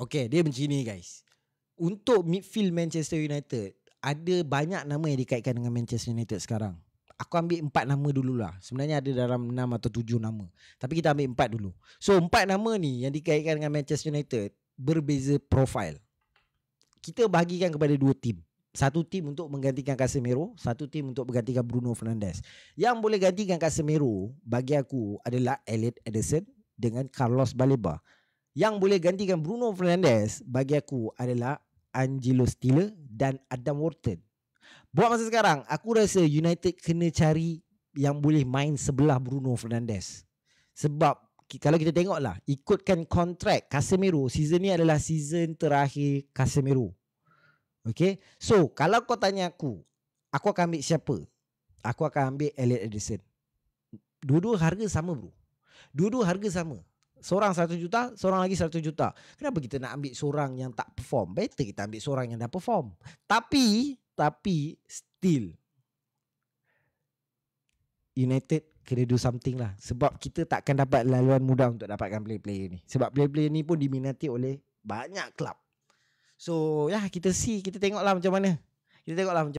Okay, dia macam ni guys. Untuk midfield Manchester United, ada banyak nama yang dikaitkan dengan Manchester United sekarang. Aku ambil 4 nama dululah. Sebenarnya ada dalam 6 atau 7 nama, tapi kita ambil 4 dulu. So 4 nama ni yang dikaitkan dengan Manchester United berbeza profil. Kita bahagikan kepada 2 tim. Satu tim untuk menggantikan Casemiro, satu tim untuk menggantikan Bruno Fernandes. Yang boleh gantikan Casemiro bagi aku adalah Elliot Ederson dengan Carlos Baleba. Yang boleh gantikan Bruno Fernandes bagi aku adalah Angelo Stiller dan Adam Wharton. Buat masa sekarang, aku rasa United kena cari yang boleh main sebelah Bruno Fernandes. Sebab kalau kita tengoklah, ikutkan kontrak Casemiro, season ni adalah season terakhir Casemiro. Okay, so kalau kau tanya aku akan ambil siapa? Aku akan ambil Elliot Ederson. Dua-dua harga sama bro. Dua-dua harga sama. Seorang 1 juta, seorang lagi 100 juta. Kenapa kita nak ambil seorang yang tak perform? Better kita ambil seorang yang dah perform. Tapi still United kena do something lah. Sebab kita takkan dapat laluan mudah untuk dapatkan player-player ni. Sebab player-player ni pun diminati oleh banyak klub. So kita tengoklah macam mana.